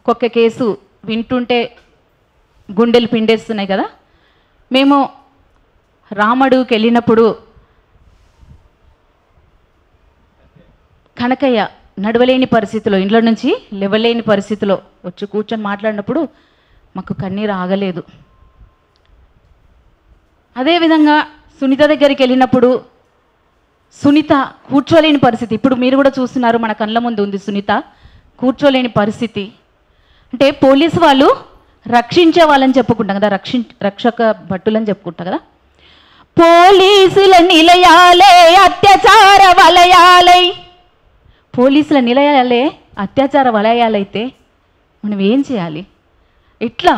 ఒక్కొక్క కేసు వింటుంటే గుండెలు పిండేస్తున్నాయి కదా. మేము రామడుకి వెళ్ళినప్పుడు కనకయ్య నడవలేని పరిస్థితిలో, ఇంట్లో నుంచి లేవలేని పరిస్థితిలో వచ్చి కూర్చొని మాట్లాడినప్పుడు మాకు కన్నీరు ఆగలేదు. అదేవిధంగా సునీత దగ్గరికి వెళ్ళినప్పుడు సునీత కూర్చోలేని పరిస్థితి, ఇప్పుడు మీరు కూడా చూస్తున్నారు, మన కళ్ళ ముందు ఉంది సునీత కూర్చోలేని పరిస్థితి. అంటే పోలీసు వాళ్ళు రక్షించే వాళ్ళని చెప్పుకుంటాం కదా, రక్షక భటులని చెప్పుకుంటాం కదా. పోలీసుల నిలయాలే అత్యాచార వలయాలై, పోలీసుల నిలయాలే అత్యాచార వలయాలైతే మనం ఏం చేయాలి? ఇట్లా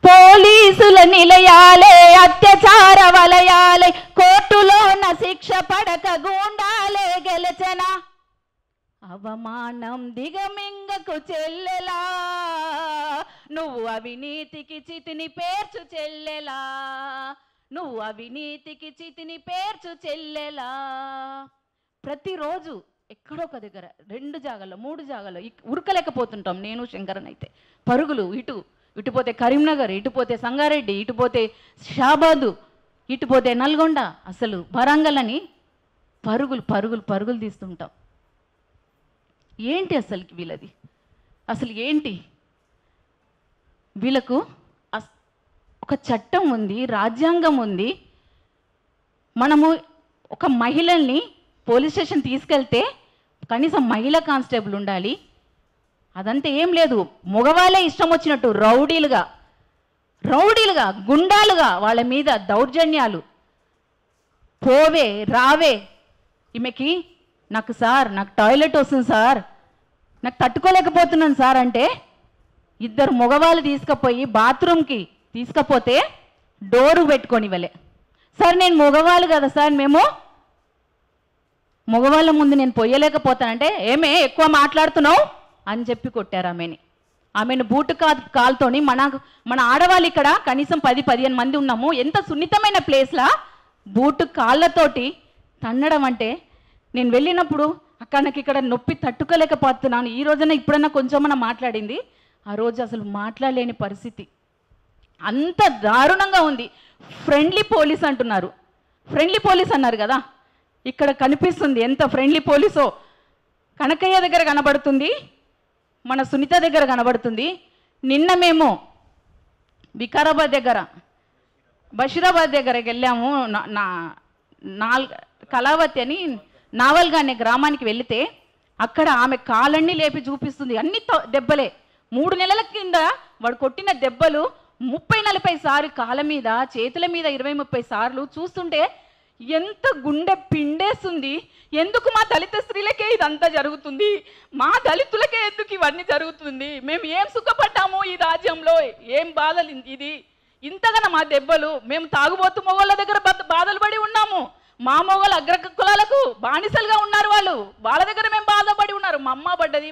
పోలీసుల నిలయాలే అత్యాచార వలయాలై, కోర్టులోన శిక్ష పడక గూండాలే గెలచనా, అవమానం దిగమింగకు చెల్లెలా, నువ్వు అవినీతికి చితిని పేర్చు చెల్లెలా, నువ్వు అవినీతికి చితిని పేర్చు చెల్లెలా. ప్రతిరోజు ఎక్కడో ఒక దగ్గర 2 జాగాల్లో 3 జాగాల్లో ఉరకలేకపోతుంటాం. నేను శంకరన్ అయితే పరుగులు, ఇటు పోతే కరీంనగర్, ఇటు పోతే సంగారెడ్డి, ఇటు పోతే షాబాదు, ఇటు పోతే నల్గొండ, అసలు వరంగల్ అని పరుగులు పరుగులు పరుగులు తీస్తుంటాం. ఏంటి అసలుకి వీళ్ళది? అసలు ఏంటి వీళ్ళకు? ఒక చట్టం ఉంది, రాజ్యాంగం ఉంది. మనము ఒక మహిళల్ని పోలీస్ స్టేషన్ తీసుకెళ్తే కనీసం మహిళా కానిస్టేబుల్ ఉండాలి. అదంతా ఏం లేదు, మగవాళ్ళే ఇష్టం వచ్చినట్టు రౌడీలుగా గుండాలుగా వాళ్ళ మీద దౌర్జన్యాలు. పోవే రావే, ఈమెకి నాకు టాయిలెట్ వస్తుంది సార్, నాకు తట్టుకోలేకపోతున్నాను సార్ అంటే 2 మగవాళ్ళు తీసుకుపోయి బాత్రూమ్కి తీసుకపోతే డోరు పెట్టుకొని ఇవ్వలే. సార్ నేను మగవాళ్ళు కదా సార్, మేము మగవాళ్ళ ముందు నేను పొయ్యలేకపోతానంటే, ఏమే ఎక్కువ మాట్లాడుతున్నావు అని చెప్పి కొట్టారు ఆమెను బూటు కాలుతోని. మన ఆడవాళ్ళు ఇక్కడ కనీసం 10-15 మంది ఉన్నాము. ఎంత సున్నితమైన ప్లేస్లా బూటు కాళ్ళతోటి తన్నడం అంటే, నేను వెళ్ళినప్పుడు అక్కడ నాకు ఇక్కడ నొప్పి తట్టుకోలేకపోతున్నాను. ఈ రోజున ఇప్పుడన్నా కొంచెమన్నా మాట్లాడింది, ఆ రోజు అసలు మాట్లాడలేని పరిస్థితి. అంత దారుణంగా ఉంది. ఫ్రెండ్లీ పోలీస్ అంటున్నారు, ఫ్రెండ్లీ పోలీస్ అన్నారు కదా, ఇక్కడ కనిపిస్తుంది ఎంత ఫ్రెండ్లీ పోలీసో. కనకయ్య దగ్గర కనబడుతుంది, మన సునీత దగ్గర కనబడుతుంది. నిన్న మేము వికారాబాద్ దగ్గర బషీరాబాద్ దగ్గరకి వెళ్ళాము. కళావతి అని నావల్గా అనే గ్రామానికి వెళితే అక్కడ ఆమె కాలన్నీ లేపి చూపిస్తుంది. అన్ని దెబ్బలే. 3 నెలల కింద వాడు కొట్టిన దెబ్బలు 30-40 సార్లు కాళ్ళ మీద, చేతుల మీద 20-30 సార్లు. చూస్తుంటే ఎంత గుండె పిండేస్తుంది. ఎందుకు మా దళిత స్త్రీలకే ఇదంతా జరుగుతుంది? మా దళితులకే ఎందుకు ఇవన్నీ జరుగుతుంది? మేము ఏం సుఖపడ్డాము ఈ రాజ్యంలో? ఏం బాధలు ఇది? ఇంతగానో మా దెబ్బలు. మేము తాగుబోతు మొగోళ్ళ దగ్గర బాధలు పడి ఉన్నాము. మా మొగోళ్ళు అగ్ర కులాలకు బానిసలుగా ఉన్నారు వాళ్ళు. వాళ్ళ దగ్గర మేము బాధపడి ఉన్నారు. మా అమ్మ పడ్డది,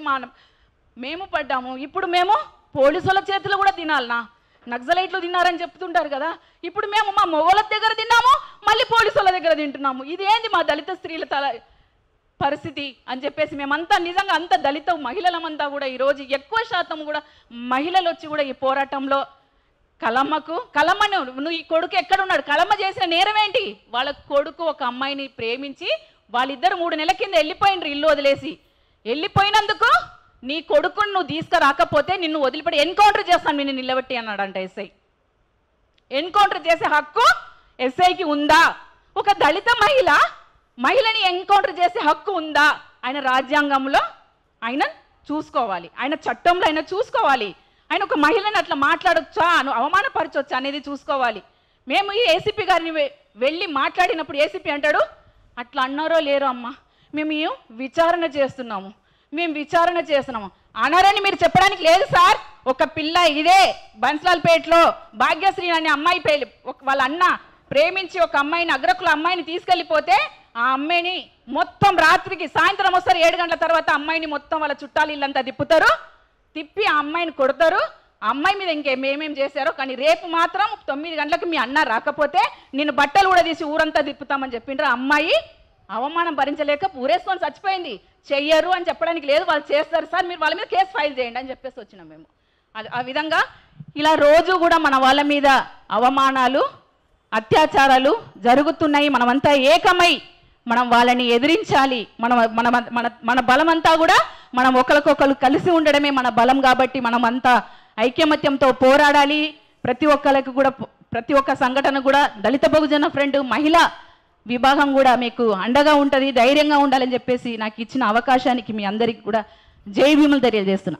మేము పడ్డాము. ఇప్పుడు మేము పోలీసుల చేతులు కూడా తినాలనా? నక్సలైట్లు తిన్నారని చెప్తుంటారు కదా, ఇప్పుడు మేము మా మొగోళ్ళ దగ్గర తిన్నాము, మళ్ళీ పోలీసుల దగ్గర తింటున్నాము. ఇదేంది మా దళిత స్త్రీల పరిస్థితి అని చెప్పేసి మేమంతా నిజంగా అంత దళిత మహిళలమంతా కూడా ఈరోజు ఎక్కువ శాతం కూడా మహిళలు వచ్చి కూడా ఈ పోరాటంలో కలమ్మను నువ్వు ఈ కొడుకు ఎక్కడున్నాడు? కలమ్మ చేసిన నేరం ఏంటి? వాళ్ళ కొడుకు ఒక అమ్మాయిని ప్రేమించి వాళ్ళిద్దరు 3 నెలల కింద వెళ్ళిపోయినరు, ఇల్లు వదిలేసి. వెళ్ళిపోయినందుకు నీ కొడుకుని నువ్వు తీసుకురాకపోతే నిన్ను వదిలిపెట్టి ఎన్కౌంటర్ చేస్తాను నిన్ను నిలబెట్టి అన్నాడంట ఎస్ఐ. ఎన్కౌంటర్ చేసే హక్కు ఎస్ఐకి ఉందా? ఒక దళిత మహిళని ఎన్కౌంటర్ చేసే హక్కు ఉందా? ఆయన రాజ్యాంగంలో ఆయన చూసుకోవాలి, ఆయన చట్టంలో ఆయన చూసుకోవాలి. ఆయన ఒక మహిళని అట్లా మాట్లాడొచ్చా, అవమానపరచొచ్చా అనేది చూసుకోవాలి. మేము ఈ ఏసీపీ గారిని వెళ్ళి మాట్లాడినప్పుడు ఏసీపీ అంటాడు, అట్లా అన్నారో లేరో అమ్మా, మేము విచారణ చేస్తున్నాము అనరని మీరు చెప్పడానికి లేదు సార్. ఒక పిల్ల ఇదే బన్స్లాల్పేటలో భాగ్యశ్రీ అనే అమ్మాయి వాళ్ళ అన్న ప్రేమించి ఒక అమ్మాయిని, అగ్రకుల అమ్మాయిని తీసుకెళ్ళిపోతే ఆ అమ్మాయిని మొత్తం రాత్రికి సాయంత్రం వస్తారు 7 గంటల తర్వాత అమ్మాయిని మొత్తం వాళ్ళ చుట్టాలు ఇల్లంతా తిప్పి ఆ అమ్మాయిని కొడతారు. ఆ అమ్మాయి మీద ఇంకేమేమేం చేశారో. కానీ రేపు మాత్రం 9 గంటలకు మీ అన్న రాకపోతే నేను బట్టలు కూడా తీసి ఊరంతా తిప్పుతామని చెప్పిండ్రు. అమ్మాయి అవమానం భరించలేక ఊరేసుకొని చచ్చిపోయింది. చెయ్యరు అని చెప్పడానికి లేదు, వాళ్ళు చేస్తారు సార్, మీరు వాళ్ళ మీద కేసు ఫైల్ చేయండి అని చెప్పేసి వచ్చినాం మేము. ఆ విధంగా ఇలా రోజు కూడా మన వాళ్ళ మీద అవమానాలు, అత్యాచారాలు జరుగుతున్నాయి. మనమంతా ఏకమై మనం వాళ్ళని ఎదిరించాలి. మన మన మన మన బలమంతా కూడా మనం ఒకరికొకరు కలిసి ఉండడమే మన బలం. కాబట్టి మనం అంతా ఐక్యమత్యంతో పోరాడాలి. ప్రతి ఒక్కరికి కూడా, ప్రతి ఒక్క సంఘటన కూడా దళిత బహుజన ఫ్రంట్ మహిళా విభాగం కూడా మీకు అండగా ఉంటుంది. ధైర్యంగా ఉండాలని చెప్పేసి నాకు ఇచ్చిన అవకాశానికి మీ అందరికీ కూడా జై భీములు తెలియజేస్తున్నా.